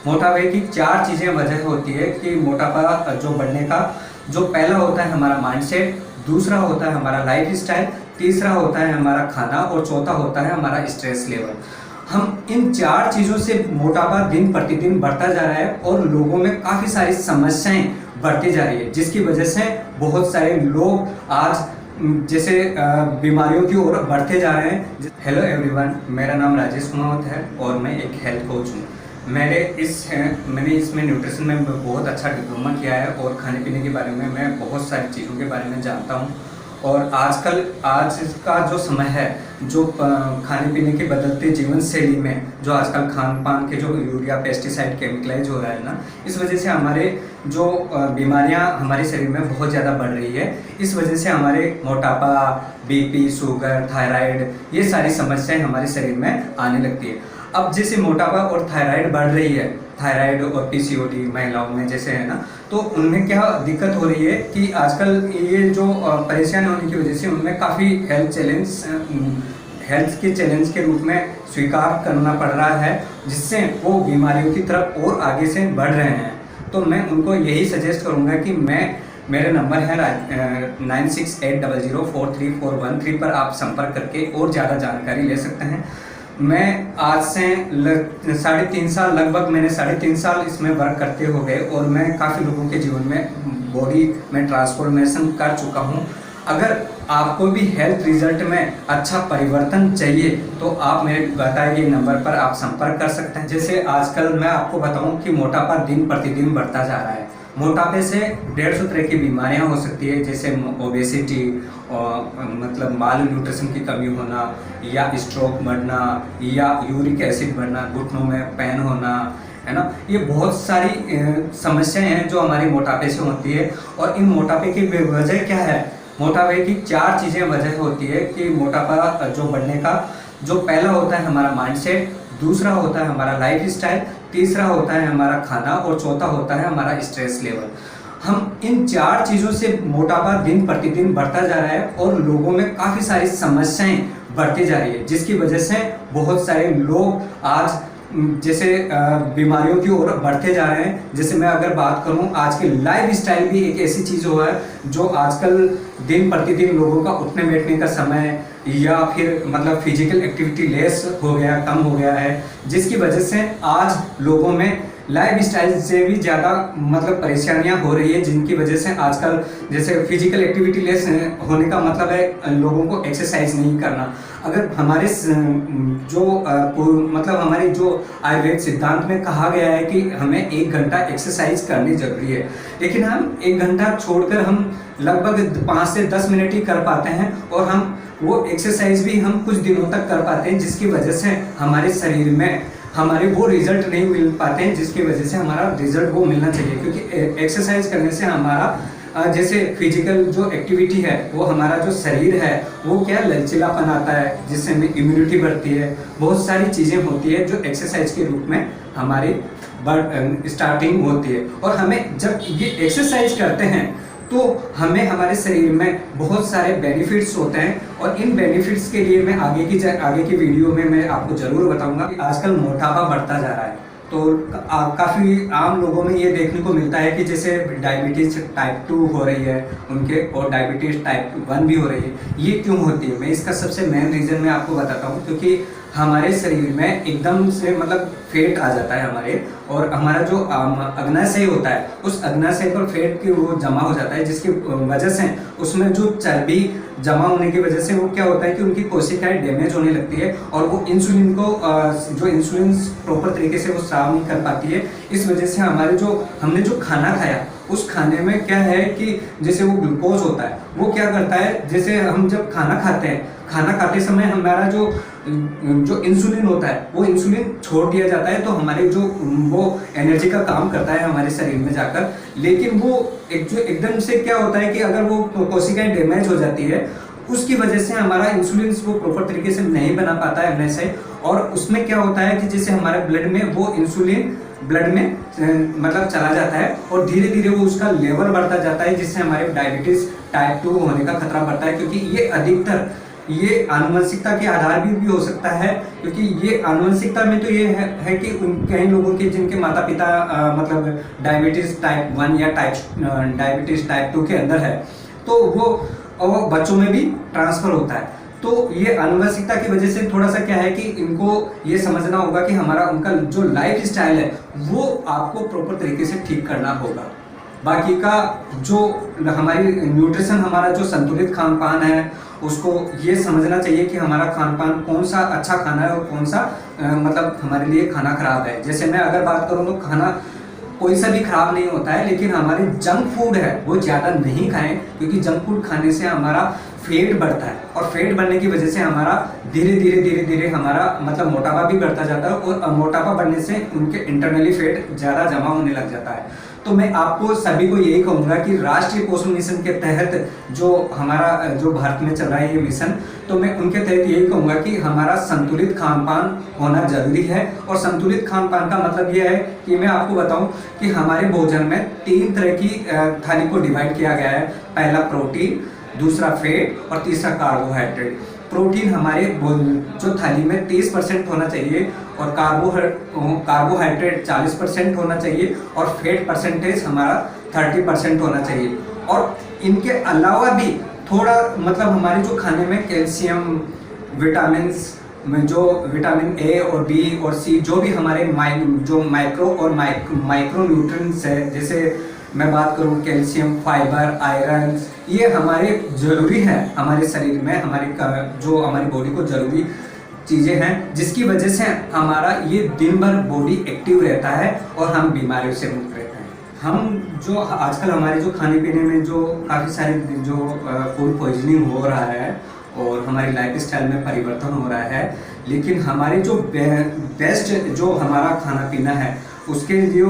मोटापे की चार चीज़ें वजह होती है कि मोटापा जो बढ़ने का। जो पहला होता है हमारा माइंडसेट, दूसरा होता है हमारा लाइफस्टाइल, तीसरा होता है हमारा खाना और चौथा होता है हमारा स्ट्रेस लेवल। हम इन चार चीज़ों से मोटापा दिन प्रतिदिन बढ़ता जा रहा है और लोगों में काफ़ी सारी समस्याएं बढ़ती जा रही है, जिसकी वजह से बहुत सारे लोग आज जैसे बीमारियों की ओर बढ़ते जा रहे हैं। हेलो एवरीवन, मेरा नाम राजेश कुमावत है और मैं एक हेल्थ कोच हूँ। मैंने इसमें न्यूट्रिशन में बहुत अच्छा डिप्लोमा किया है और खाने पीने के बारे में मैं बहुत सारी चीज़ों के बारे में जानता हूँ। और आज का जो समय है, जो खाने पीने के बदलते जीवन शैली में जो आजकल खान पान के जो यूरिया पेस्टिसाइड केमिकलाइज हो रहा है ना, इस वजह से हमारे जो बीमारियां हमारे शरीर में बहुत ज़्यादा बढ़ रही है। इस वजह से हमारे मोटापा, बीपी, शुगर, थायराइड, ये सारी समस्याएं हमारे शरीर में आने लगती है। अब जैसे मोटापा और थायराइड बढ़ रही है, थायराइड और पीसीओडी महिलाओं में जैसे है ना, तो उनमें क्या दिक्कत हो रही है कि आजकल ये जो परेशान होने की वजह से उनमें काफ़ी हेल्थ के चैलेंज के रूप में स्वीकार करना पड़ रहा है, जिससे वो बीमारियों की तरफ और आगे से बढ़ रहे हैं। तो मैं उनको यही सजेस्ट करूँगा कि मेरे नंबर है 9680043413 पर आप संपर्क करके और ज़्यादा जानकारी ले सकते हैं। मैं आज से मैंने 3.5 साल इसमें वर्क करते हो गए और मैं काफ़ी लोगों के जीवन में बॉडी में ट्रांसफॉर्मेशन कर चुका हूँ। अगर आपको भी हेल्थ रिजल्ट में अच्छा परिवर्तन चाहिए तो आप मेरे बताए गए नंबर पर आप संपर्क कर सकते हैं। जैसे आजकल मैं आपको बताऊं कि मोटापा दिन प्रतिदिन बढ़ता जा रहा है। मोटापे से 150 तरह की बीमारियां हो सकती है, जैसे ओबेसिटी और मतलब माल न्यूट्रिशन की कमी होना, या स्ट्रोक बढ़ना, या यूरिक एसिड बढ़ना, घुटनों में पेन होना, है ना। ये बहुत सारी समस्याएं हैं जो हमारे मोटापे से होती है। और इन मोटापे की वजह क्या है? मोटापे की चार चीज़ें वजह होती है कि मोटापा जो बढ़ने का। जो पहला होता है हमारा माइंडसेट, दूसरा होता है हमारा लाइफस्टाइल, तीसरा होता है हमारा खाना और चौथा होता है हमारा स्ट्रेस लेवल। हम इन चार चीज़ों से मोटापा दिन प्रतिदिन बढ़ता जा रहा है और लोगों में काफ़ी सारी समस्याएं बढ़ती जा रही है, जिसकी वजह से बहुत सारे लोग आज जैसे बीमारियों की ओर बढ़ते जा रहे हैं। जैसे मैं अगर बात करूं, आज के लाइफ स्टाइल भी एक ऐसी चीज़ हुआ है जो आजकल दिन प्रतिदिन लोगों का उठने बैठने का समय या फिर मतलब फिजिकल एक्टिविटी लेस हो गया, कम हो गया है, जिसकी वजह से आज लोगों में लाइफ स्टाइल से भी ज़्यादा मतलब परेशानियां हो रही है, जिनकी वजह से आजकल जैसे फिजिकल एक्टिविटी लेस होने का मतलब है लोगों को एक्सरसाइज नहीं करना। अगर हमारे मतलब हमारे जो आयुर्वेद सिद्धांत में कहा गया है कि हमें 1 घंटा एक्सरसाइज करनी जरूरी है, लेकिन हम 1 घंटा छोड़कर हम लगभग 5 से 10 मिनट ही कर पाते हैं। और हम वो एक्सरसाइज भी हम कुछ दिनों तक कर पाते हैं, जिसकी वजह से हमारे शरीर में हमारे वो रिजल्ट नहीं मिल पाते हैं जिसकी वजह से हमारा रिजल्ट वो मिलना चाहिए। क्योंकि एक्सरसाइज करने से हमारा जैसे फिजिकल जो एक्टिविटी है, वो हमारा जो शरीर है वो क्या लचीलापन आता है, जिससे हमें इम्यूनिटी बढ़ती है। बहुत सारी चीज़ें होती है जो एक्सरसाइज के रूप में हमारी स्टार्टिंग होती है। और हमें जब ये एक्सरसाइज करते हैं तो हमें हमारे शरीर में बहुत सारे बेनिफिट्स होते हैं। और इन बेनिफिट्स के लिए मैं आगे की वीडियो में मैं आपको ज़रूर बताऊंगा। कि आजकल मोटापा बढ़ता जा रहा है, तो काफ़ी आम लोगों में ये देखने को मिलता है कि जैसे डायबिटीज़ टाइप 2 हो रही है उनके, और डायबिटीज़ टाइप 1 भी हो रही है। ये क्यों होती है? मैं इसका सबसे मेन रीज़न मैं आपको बताता हूँ। क्योंकि हमारे शरीर में एकदम से मतलब फैट आ जाता है हमारे, और हमारा जो अग्नाशय होता है उस अग्नाशय पर फैट की वो जमा हो जाता है, जिसकी वजह से उसमें जो चर्बी जमा होने की वजह से वो क्या होता है कि उनकी कोशिकाएं डैमेज होने लगती है और वो इंसुलिन को जो इंसुलिन प्रॉपर तरीके से वो स्राव नहीं कर पाती है। इस वजह से हमने जो खाना खाया उस खाने में क्या है कि जैसे वो ग्लूकोज होता है, वो क्या करता है, जैसे हम जब खाना खाते हैं, खाना खाते समय हमारा जो इंसुलिन होता है वो इंसुलिन छोड़ दिया जाता है, तो हमारे जो वो एनर्जी का काम करता है हमारे शरीर में जाकर। लेकिन वो एकदम से क्या होता है कि अगर वो कोशिकाएं डैमेज हो जाती है, उसकी वजह से हमारा इंसुलिन वो प्रॉपर तरीके से नहीं बना पाता है अपने से। और उसमें क्या होता है कि जैसे हमारे ब्लड में वो इंसुलिन ब्लड में मतलब चला जाता है और धीरे धीरे वो उसका लेवल बढ़ता जाता है, जिससे हमारे डायबिटीज टाइप 2 होने का खतरा बढ़ता है। क्योंकि ये अधिकतर ये आनुवंशिकता के आधार भी हो सकता है, क्योंकि ये आनुवंशिकता में तो ये है कि कई लोगों के जिनके माता पिता मतलब डायबिटीज़ टाइप 1 या डायबिटीज़ टाइप 2 के अंदर है, तो वो बच्चों में भी ट्रांसफ़र होता है। तो ये आनुवंशिकता की वजह से थोड़ा सा क्या है कि इनको ये समझना होगा कि उनका जो लाइफ स्टाइल है वो आपको प्रॉपर तरीके से ठीक करना होगा। बाकी का जो हमारी न्यूट्रिशन, हमारा जो संतुलित खान पान है, उसको ये समझना चाहिए कि हमारा खान पान कौन सा अच्छा खाना है और कौन सा मतलब हमारे लिए खाना खराब है। जैसे मैं अगर बात करूँ तो खाना कोई सा भी खराब नहीं होता है, लेकिन हमारे जंक फूड है वो ज़्यादा नहीं खाएं, क्योंकि जंक फूड खाने से हमारा फेट बढ़ता है और फेट बढ़ने की वजह से हमारा धीरे धीरे हमारा मतलब मोटापा भी बढ़ता जाता है, और मोटापा बढ़ने से उनके इंटरनली फेट ज़्यादा जमा होने लग जाता है। तो मैं आपको सभी को यही कहूँगा कि राष्ट्रीय पोषण मिशन के तहत जो हमारा जो भारत में चल रहा है ये मिशन, तो मैं उनके तहत यही कहूँगा कि हमारा संतुलित खान पान होना जरूरी है। और संतुलित खान पान का मतलब ये है कि मैं आपको बताऊं कि हमारे भोजन में 3 तरह की थाली को डिवाइड किया गया है। पहला प्रोटीन, दूसरा फैट और तीसरा कार्बोहाइड्रेट। प्रोटीन हमारे जो थाली में 30% होना चाहिए, और कार्बोहाइड्रेट 40% होना चाहिए, और फैट परसेंटेज हमारा 30% होना चाहिए। और इनके अलावा भी थोड़ा मतलब हमारे जो खाने में कैल्शियम, विटामिन्स में जो विटामिन ए और बी और सी, जो भी हमारे जो माइक्रो और माइक्रो न्यूट्रिएंट्स है, जैसे मैं बात करूं कैल्शियम, फाइबर, आयरन, ये हमारे ज़रूरी है हमारे शरीर में, जो हमारी बॉडी को ज़रूरी चीज़ें हैं, जिसकी वजह से हमारा ये दिन भर बॉडी एक्टिव रहता है और हम बीमारियों से मुक्त रहते हैं। हम जो आजकल हमारे जो खाने पीने में जो काफ़ी सारे जो फूड पॉइजनिंग हो रहा है और हमारी लाइफ स्टाइल में परिवर्तन हो रहा है, लेकिन हमारे जो बेस्ट जो हमारा खाना पीना है उसके लिए,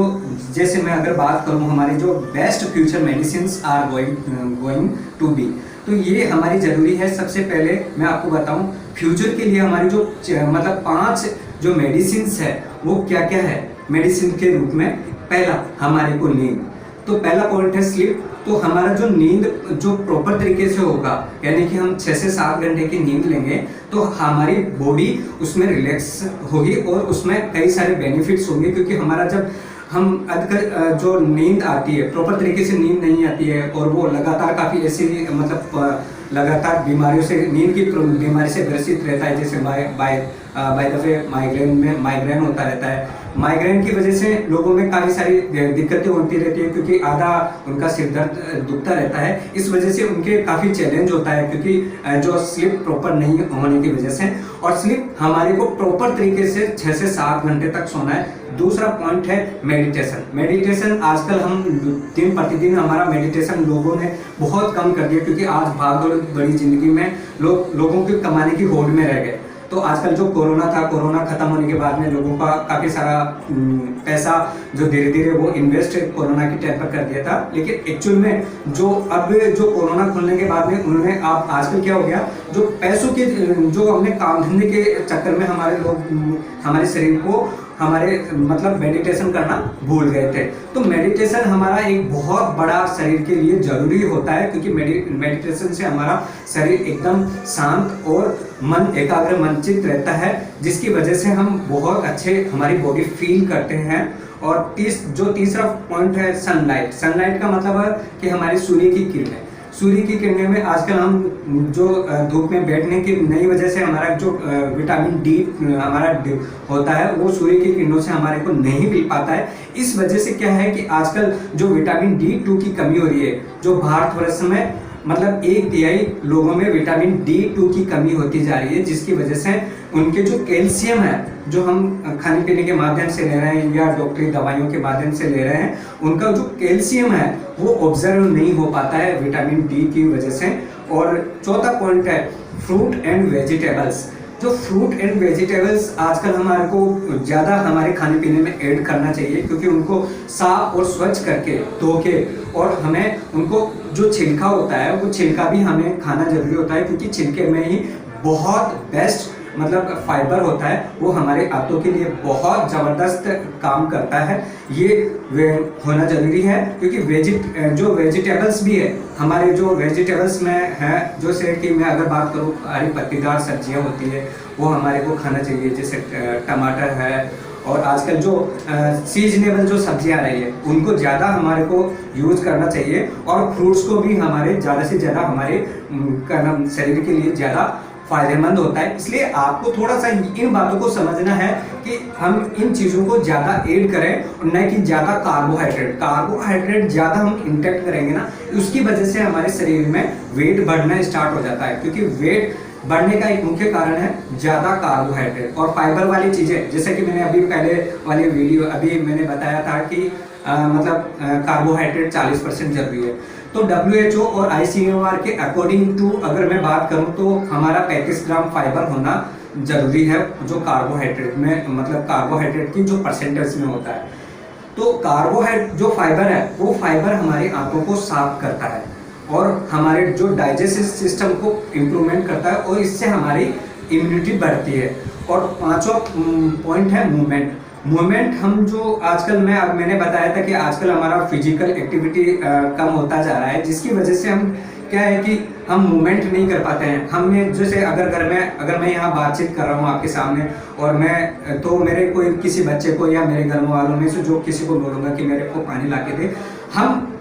जैसे मैं अगर बात करूँ हमारे जो best future medicines are going to be, तो ये हमारी ज़रूरी है। सबसे पहले मैं आपको बताऊं फ्यूचर के लिए हमारी जो मतलब 5 जो मेडिसिन्स है वो क्या क्या है मेडिसिन के रूप में। पहला हमारे को नींद, तो पहला पॉइंट है स्लीप। तो हमारा जो नींद जो प्रॉपर तरीके से होगा, यानी कि हम 6 से 7 घंटे की नींद लेंगे तो हमारी बॉडी उसमें रिलैक्स होगी और उसमें कई सारे बेनिफिट्स होंगे, क्योंकि हमारा जब हम आजकल जो नींद आती है प्रॉपर तरीके से नींद नहीं आती है और वो लगातार काफ़ी ऐसी मतलब लगातार बीमारियों से, नींद की बीमारी से ग्रसित रहता है, जैसे बाय द वे माइग्रेन होता रहता है। माइग्रेन की वजह से लोगों में काफ़ी सारी दिक्कतें होती रहती है, क्योंकि आधा उनका सिर दर्द दुखता रहता है। इस वजह से उनके काफ़ी चैलेंज होता है, क्योंकि जो स्लीप प्रॉपर नहीं होने की वजह से। और स्लीप हमारे को प्रॉपर तरीके से 6 से 7 घंटे तक सोना है। दूसरा पॉइंट है मेडिटेशन। मेडिटेशन आजकल हम दिन प्रतिदिन हमारा मेडिटेशन लोगों ने बहुत कम कर दिया, क्योंकि आज भागदौड़ बड़ी जिंदगी में लोगों के कमाने की होड़ में रह गए। तो आजकल जो कोरोना था, कोरोना खत्म होने के बाद में लोगों का काफ़ी सारा पैसा जो धीरे धीरे वो इन्वेस्ट कोरोना के टाइम पर कर दिया था, लेकिन एक्चुअल में जो अब जो कोरोना खुलने के बाद में उन्होंने आप आजकल क्या हो गया, जो पैसों के जो हमने काम धंधे के चक्कर में हमारे लोग हमारे शरीर को हमारे मतलब मेडिटेशन करना भूल गए थे। तो मेडिटेशन हमारा एक बहुत बड़ा शरीर के लिए जरूरी होता है, क्योंकि मेडिटेशन से हमारा शरीर एकदम शांत और मन एकाग्र मनचित रहता है, जिसकी वजह से हम बहुत अच्छे हमारी बॉडी फील करते हैं। और जो तीसरा पॉइंट है सनलाइट। सनलाइट का मतलब है कि हमारी सूर्य की किरणें। सूर्य की किरणें में आजकल हम जो धूप में बैठने की नई वजह से हमारा जो विटामिन डी हमारा होता है वो सूर्य की किरणों से हमारे को नहीं मिल पाता है। इस वजह से क्या है कि आजकल जो विटामिन D2 की कमी हो रही है, जो भारतवर्ष में मतलब 1/3 लोगों में विटामिन D2 की कमी होती जा रही है, जिसकी वजह से उनके जो कैल्शियम है जो हम खाने पीने के माध्यम से ले रहे हैं या डॉक्टरी दवाइयों के माध्यम से ले रहे हैं, उनका जो कैल्शियम है वो ऑब्जर्व नहीं हो पाता है विटामिन डी की वजह से। और चौथा पॉइंट है फ्रूट एंड वेजिटेबल्स। जो फ्रूट एंड वेजिटेबल्स आजकल हमारे को ज़्यादा हमारे खाने पीने में ऐड करना चाहिए, क्योंकि उनको साफ और स्वच्छ करके धो के, और हमें उनको जो छिलका होता है वो छिलका भी हमें खाना जरूरी होता है, क्योंकि छिलके में ही बहुत बेस्ट मतलब फाइबर होता है वो हमारे आंतों के लिए बहुत ज़बरदस्त काम करता है। ये होना ज़रूरी है, क्योंकि जो वेजिटेबल्स भी है, हमारे जो वेजिटेबल्स में है, जैसे कि मैं अगर बात करूँ, हरी पत्तीदार सब्जियां होती है वो हमारे को खाना चाहिए, जैसे टमाटर है, और आजकल जो सीजनेबल जो सब्जियां आ रही है उनको ज़्यादा हमारे को यूज़ करना चाहिए, और फ्रूट्स को भी हमारे ज़्यादा से ज़्यादा हमारे शरीर के लिए ज़्यादा फायदेमंद होता है। इसलिए आपको थोड़ा सा इन बातों को समझना है कि हम इन चीज़ों को ज़्यादा ऐड करें, न कि ज़्यादा कार्बोहाइड्रेट ज़्यादा हम इंटेक्ट करेंगे ना, उसकी वजह से हमारे शरीर में वेट बढ़ना स्टार्ट हो जाता है, क्योंकि वेट बढ़ने का एक मुख्य कारण है ज़्यादा कार्बोहाइड्रेट और फाइबर वाली चीज़ें। जैसे कि मैंने अभी पहले वाली वीडियो अभी मैंने बताया था कि कार्बोहाइड्रेट 40% जरूरी है। तो WHO और ICMR के अकॉर्डिंग टू अगर मैं बात करूं तो हमारा 35 ग्राम फाइबर होना जरूरी है, जो कार्बोहाइड्रेट में मतलब कार्बोहाइड्रेट की जो परसेंटेज में होता है। तो कार्बोहाइड्रेट जो फाइबर है वो फाइबर हमारी आंतों को साफ करता है और हमारे जो डाइजेस्टिव सिस्टम को इम्प्रूवमेंट करता है, और इससे हमारी इम्यूनिटी बढ़ती है। और पांचवा पॉइंट है मूवमेंट। हम जो आजकल मैंने बताया था कि आजकल हमारा फिजिकल एक्टिविटी कम होता जा रहा है, जिसकी वजह से हम क्या है कि हम मूवमेंट नहीं कर पाते हैं। हमें जैसे अगर मैं यहाँ बातचीत कर रहा हूँ आपके सामने, और मेरे कोई किसी बच्चे को या मेरे घर वालों में से जो किसी को बोलूँगा कि मेरे को पानी ला के दे, हम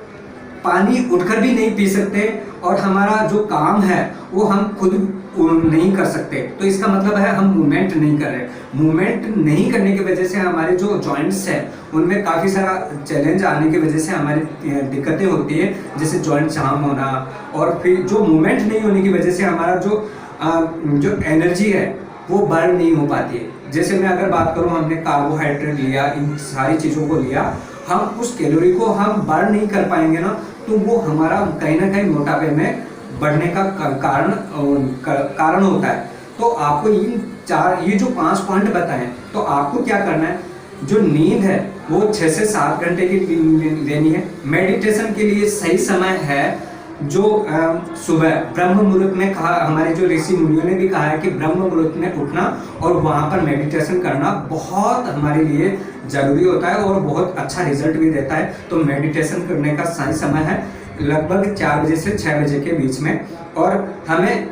पानी उठकर भी नहीं पी सकते, और हमारा जो काम है वो हम खुद नहीं कर सकते। तो इसका मतलब है हम मूवमेंट नहीं कर रहे। मूवमेंट नहीं करने की वजह से हमारे जो जॉइंट्स है उनमें काफ़ी सारा चैलेंज आने की वजह से हमारी दिक्कतें होती है, जैसे जॉइंट जाम होना, और फिर जो मूवमेंट नहीं होने की वजह से हमारा जो एनर्जी है वो बर्न नहीं हो पाती है। जैसे मैं अगर बात करूँ, हमने कार्बोहाइड्रेट लिया, इन सारी चीज़ों को लिया, हम उस कैलोरी को हम बर्न नहीं कर पाएंगे ना, तो वो हमारा कहीं ना कहीं मोटापे में बढ़ने का कारण होता है। तो आपको ये जो 5 पॉइंट बताएं, तो आपको क्या करना है, जो नींद है वो 6 से 7 घंटे की लेनी है। मेडिटेशन के लिए सही समय है जो सुबह ब्रह्म मुहूर्त में कहा, हमारे जो ऋषि मुनियों ने भी कहा है कि ब्रह्म मुहूर्त में उठना और वहाँ पर मेडिटेशन करना बहुत हमारे लिए जरूरी होता है और बहुत अच्छा रिजल्ट भी देता है। तो मेडिटेशन करने का सही समय है लगभग 4 बजे से 6 बजे के बीच में, और हमें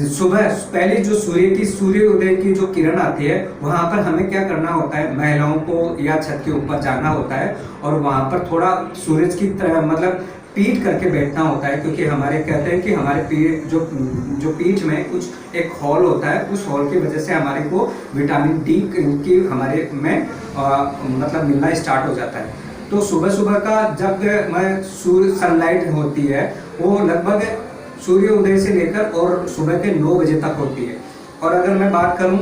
सुबह पहले जो सूर्य उदय की जो किरण आती है वहाँ पर हमें क्या करना होता है, महिलाओं को या छत के ऊपर जाना होता है और वहाँ पर थोड़ा सूरज की तरह मतलब पीठ करके बैठना होता है, क्योंकि हमारे कहते हैं कि हमारे जो पीठ में कुछ एक हॉल होता है, उस हॉल की वजह से हमारे को विटामिन डी की हमारे में मतलब मिलना स्टार्ट हो जाता है। तो सुबह का जब सनलाइट होती है वो लगभग सूर्य उदय से लेकर और सुबह के 9 बजे तक होती है। और अगर मैं बात करूं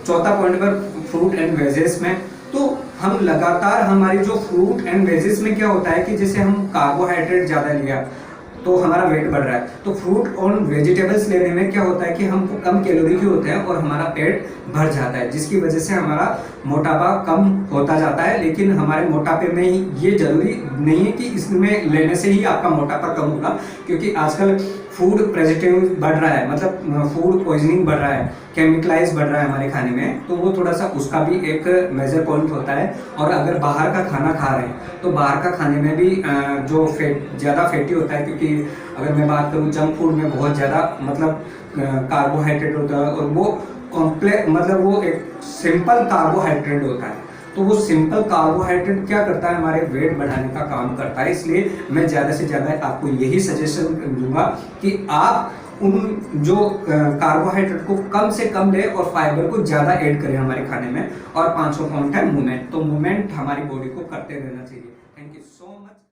चौथा पॉइंट पर फ्रूट एंड वेजेस में, तो हम लगातार हमारी जो फ्रूट एंड वेजेस में क्या होता है कि जैसे हम कार्बोहाइड्रेट ज़्यादा लिया तो हमारा वेट बढ़ रहा है, तो फ्रूट और वेजिटेबल्स लेने में क्या होता है कि हम कम कैलोरी के होते हैं और हमारा पेट भर जाता है, जिसकी वजह से हमारा मोटापा कम होता जाता है। लेकिन हमारे मोटापे में ही ये जरूरी नहीं है कि इसमें लेने से ही आपका मोटापा कम होगा, क्योंकि आजकल फूड प्रेजर्वेटिव बढ़ रहा है, मतलब फूड पॉइजनिंग बढ़ रहा है, केमिकलाइज बढ़ रहा है हमारे खाने में, तो वो थोड़ा सा उसका भी एक मेजर पॉइंट होता है। और अगर बाहर का खाना खा रहे हैं तो बाहर का खाने में भी जो ज़्यादा फैटी होता है, क्योंकि अगर मैं बात करूँ जंक फूड में बहुत ज़्यादा मतलब कार्बोहाइड्रेट होता है, और वो कॉम्प्लेक्स मतलब वो एक सिंपल कार्बोहाइड्रेट होता है। तो वो सिंपल कार्बोहाइड्रेट क्या करता है, हमारे वेट बढ़ाने का काम करता है। इसलिए मैं ज़्यादा से ज़्यादा आपको यही सजेशन दूंगा कि आप उन जो कार्बोहाइड्रेट को कम से कम लें और फाइबर को ज़्यादा ऐड करें हमारे खाने में। और 5वां पॉइंट है मूवमेंट। तो मूवमेंट हमारी बॉडी को करते रहना चाहिए। Thank you so much.